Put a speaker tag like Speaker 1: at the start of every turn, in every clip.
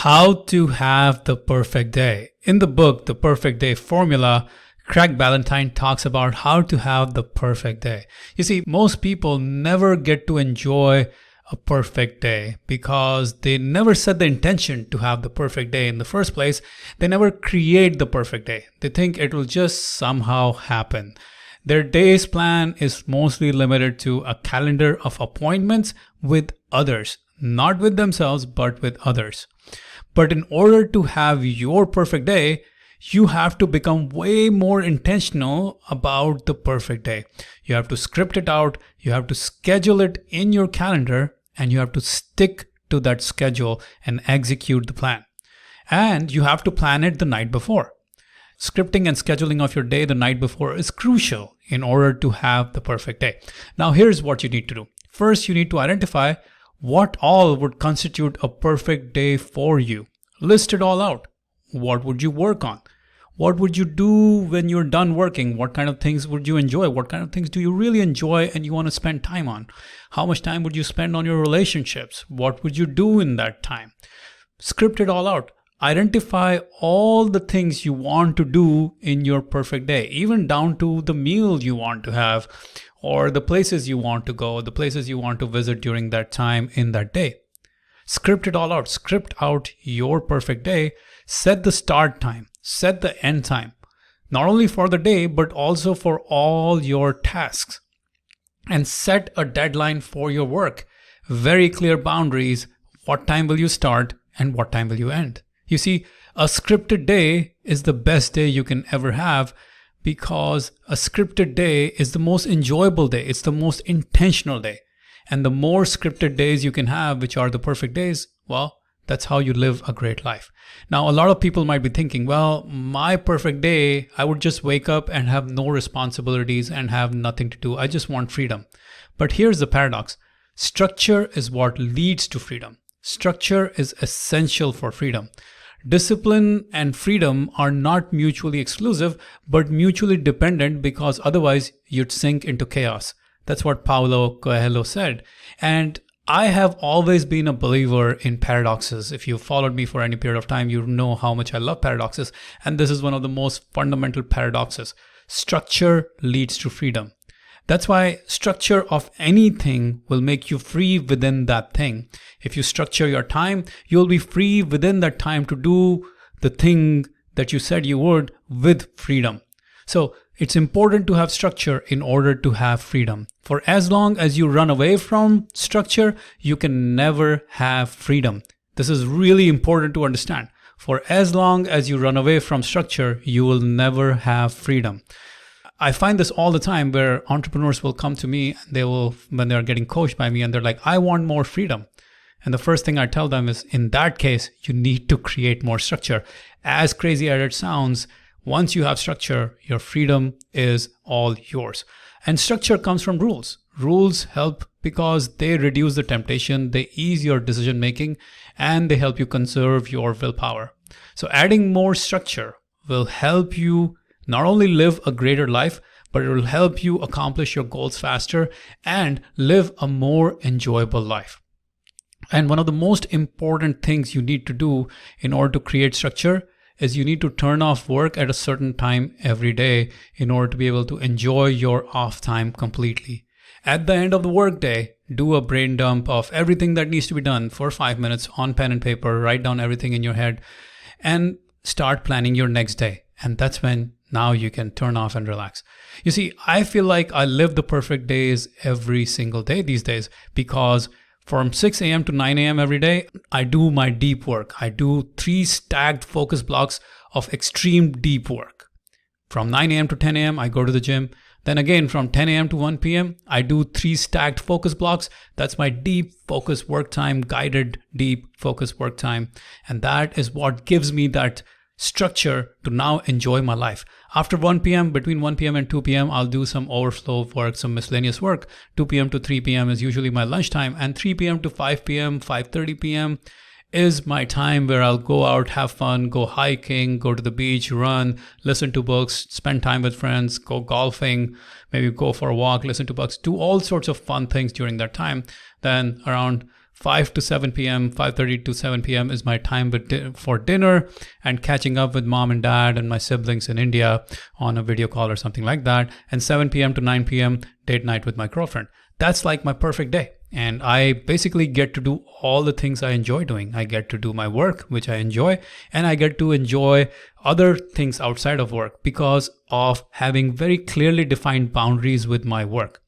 Speaker 1: How to have the perfect day. In the book, The Perfect Day Formula, Craig Ballantyne talks about how to have the perfect day. You see, most people never get to enjoy a perfect day because they never set the intention to have the perfect day in the first place. They never create the perfect day. They think it will just somehow happen. Their day's plan is mostly limited to a calendar of appointments with others, not with themselves, but with others. But in order to have your perfect day, you have to become way more intentional about the perfect day. You have to script it out, you have to schedule it in your calendar, and you have to stick to that schedule and execute the plan. And you have to plan it the night before. Scripting and scheduling of your day the night before is crucial in order to have the perfect day. Now, here's what you need to do. First, you need to identify what all would constitute a perfect day for you. List it all out. What would you work on? What would you do when you're done working? What kind of things would you enjoy? What kind of things do you really enjoy and you want to spend time on? How much time would you spend on your relationships? What would you do in that time? Script it all out. Identify all the things you want to do in your perfect day, even down to the meal you want to have, or the places you want to go, the places you want to visit during that time in that day. Script it all out. Script out your perfect day. Set the start time. Set the end time. Not only for the day, but also for all your tasks. And set a deadline for your work. Very clear boundaries. What time will you start and what time will you end? You see, a scripted day is the best day you can ever have because a scripted day is the most enjoyable day. It's the most intentional day. And the more scripted days you can have, which are the perfect days, well, that's how you live a great life. Now, a lot of people might be thinking, well, my perfect day, I would just wake up and have no responsibilities and have nothing to do. I just want freedom. But here's the paradox. Structure is what leads to freedom. Structure is essential for freedom. Discipline and freedom are not mutually exclusive, but mutually dependent because otherwise you'd sink into chaos. That's what Paulo Coelho said. And I have always been a believer in paradoxes. If you've followed me for any period of time, you know how much I love paradoxes. And this is one of the most fundamental paradoxes. Structure leads to freedom. That's why structure of anything will make you free within that thing. If you structure your time, you'll be free within that time to do the thing that you said you would with freedom. So it's important to have structure in order to have freedom. For as long as you run away from structure, you can never have freedom. This is really important to understand. For as long as you run away from structure, you will never have freedom. I find this all the time where entrepreneurs will come to me, when they're getting coached by me, and they're like, I want more freedom. And the first thing I tell them is, in that case, you need to create more structure. As crazy as it sounds, once you have structure, your freedom is all yours. And structure comes from rules. Rules help because they reduce the temptation, they ease your decision making, and they help you conserve your willpower. So adding more structure will help you not only live a greater life, but it will help you accomplish your goals faster and live a more enjoyable life. And one of the most important things you need to do in order to create structure is you need to turn off work at a certain time every day in order to be able to enjoy your off time completely. At the end of the workday, do a brain dump of everything that needs to be done for 5 minutes on pen and paper, write down everything in your head, and start planning your next day. And that's when now you can turn off and relax. You see, I feel like I live the perfect days every single day these days because from 6 a.m. to 9 a.m. every day, I do my deep work. I do 3 stacked focus blocks of extreme deep work. From 9 a.m. to 10 a.m., I go to the gym. Then again, from 10 a.m. to 1 p.m., I do 3 stacked focus blocks. That's my deep focus work time, guided deep focus work time. And that is what gives me that structure to now enjoy my life. After 1 p.m., between 1 p.m. and 2 p.m., I'll do some overflow work, some miscellaneous work. 2 p.m. to 3 p.m. is usually my lunchtime, and 3 p.m. to 5 p.m., 5:30 p.m. is my time where I'll go out, have fun, go hiking, go to the beach, run, listen to books, spend time with friends, go golfing, maybe go for a walk, listen to books, do all sorts of fun things during that time. Then around 5 to 7 p.m., 5:30 to 7 p.m. is my time for dinner and catching up with mom and dad and my siblings in India on a video call or something like that. And 7 p.m. to 9 p.m. date night with my girlfriend. That's like my perfect day. And I basically get to do all the things I enjoy doing. I get to do my work, which I enjoy, and I get to enjoy other things outside of work because of having very clearly defined boundaries with my work.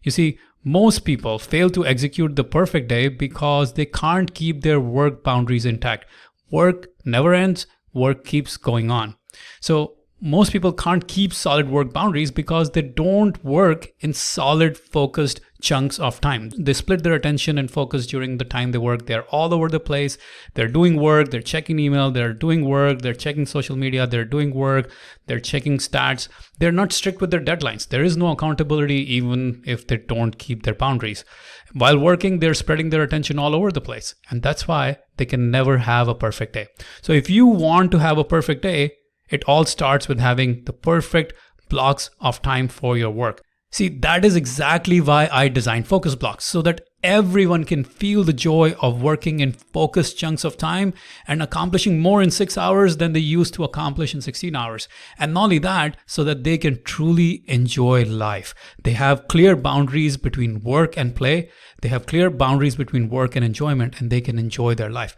Speaker 1: You see, most people fail to execute the perfect day because they can't keep their work boundaries intact. Work never ends, work keeps going on. So most people can't keep solid work boundaries because they don't work in solid, focused chunks of time. They split their attention and focus during the time they work. They're all over the place. They're doing work, they're checking email, they're doing work, they're checking social media, they're doing work, they're checking stats. They're not strict with their deadlines. There is no accountability even if they don't keep their boundaries. While working, they're spreading their attention all over the place. And that's why they can never have a perfect day. So if you want to have a perfect day, it all starts with having the perfect blocks of time for your work. See, that is exactly why I designed focus blocks, so that everyone can feel the joy of working in focused chunks of time and accomplishing more in 6 hours than they used to accomplish in 16 hours. And not only that, so that they can truly enjoy life. They have clear boundaries between work and play. They have clear boundaries between work and enjoyment, and they can enjoy their life.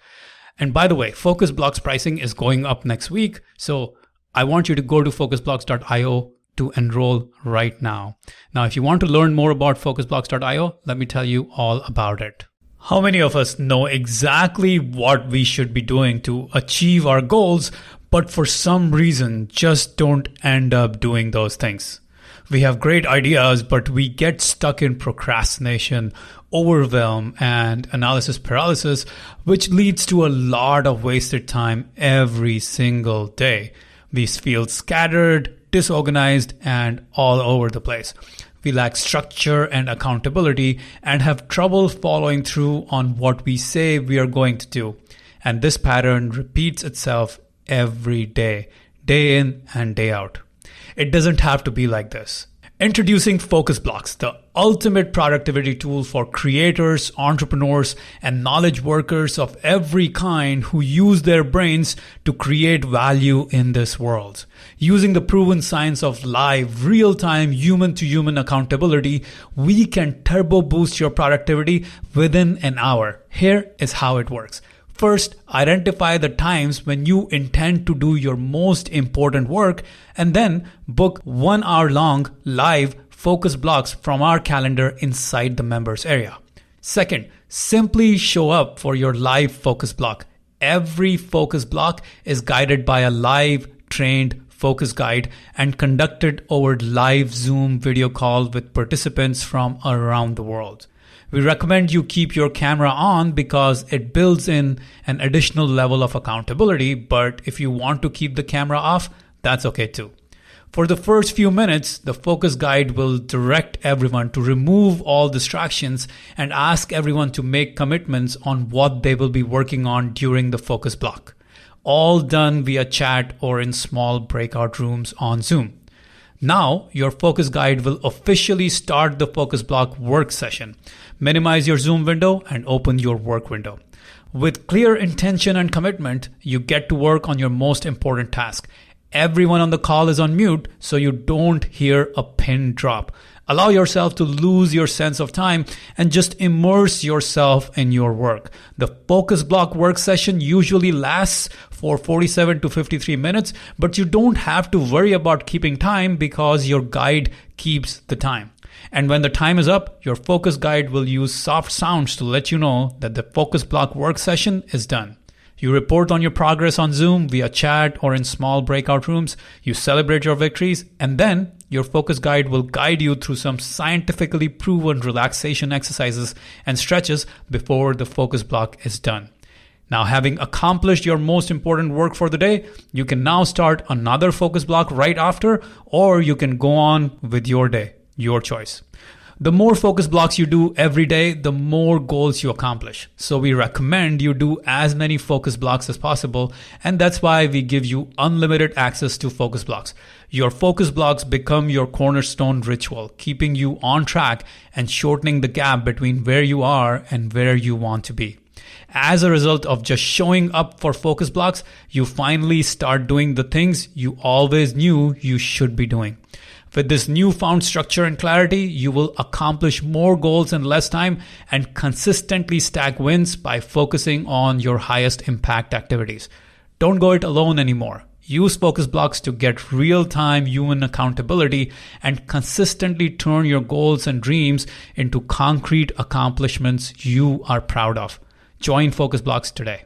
Speaker 1: And by the way, Focus Blocks pricing is going up next week. So I want you to go to focusblocks.io to enroll right now. Now, if you want to learn more about focusblocks.io, let me tell you all about it. How many of us know exactly what we should be doing to achieve our goals, but for some reason just don't end up doing those things? We have great ideas, but we get stuck in procrastination, overwhelm, and analysis paralysis, which leads to a lot of wasted time every single day. We feel scattered, disorganized, and all over the place. We lack structure and accountability and have trouble following through on what we say we are going to do. And this pattern repeats itself every day, day in and day out. It doesn't have to be like this. Introducing Focus Blocks, the ultimate productivity tool for creators, entrepreneurs, and knowledge workers of every kind who use their brains to create value in this world. Using the proven science of live, real-time, human-to-human accountability, we can turbo boost your productivity within an hour. Here is how it works. First, identify the times when you intend to do your most important work, and then book 1 hour long live focus blocks from our calendar inside the members area. Second, simply show up for your live focus block. Every focus block is guided by a live trained focus guide and conducted over live Zoom video call with participants from around the world. We recommend you keep your camera on because it builds in an additional level of accountability, but if you want to keep the camera off, that's okay too. For the first few minutes, the focus guide will direct everyone to remove all distractions and ask everyone to make commitments on what they will be working on during the focus block. All done via chat or in small breakout rooms on Zoom. Now, your focus guide will officially start the focus block work session. Minimize your Zoom window and open your work window. With clear intention and commitment, you get to work on your most important task. Everyone on the call is on mute, so you don't hear a pin drop. Allow yourself to lose your sense of time and just immerse yourself in your work. The focus block work session usually lasts for 47 to 53 minutes, but you don't have to worry about keeping time because your guide keeps the time. And when the time is up, your focus guide will use soft sounds to let you know that the focus block work session is done. You report on your progress on Zoom via chat or in small breakout rooms. You celebrate your victories, and then your focus guide will guide you through some scientifically proven relaxation exercises and stretches before the focus block is done. Now, having accomplished your most important work for the day, you can now start another focus block right after, or you can go on with your day. Your choice. The more focus blocks you do every day, the more goals you accomplish. So we recommend you do as many focus blocks as possible, and that's why we give you unlimited access to focus blocks. Your focus blocks become your cornerstone ritual, keeping you on track and shortening the gap between where you are and where you want to be. As a result of just showing up for focus blocks, you finally start doing the things you always knew you should be doing. With this newfound structure and clarity, you will accomplish more goals in less time and consistently stack wins by focusing on your highest impact activities. Don't go it alone anymore. Use focus blocks to get real-time human accountability and consistently turn your goals and dreams into concrete accomplishments you are proud of. Join Focus Blocks today.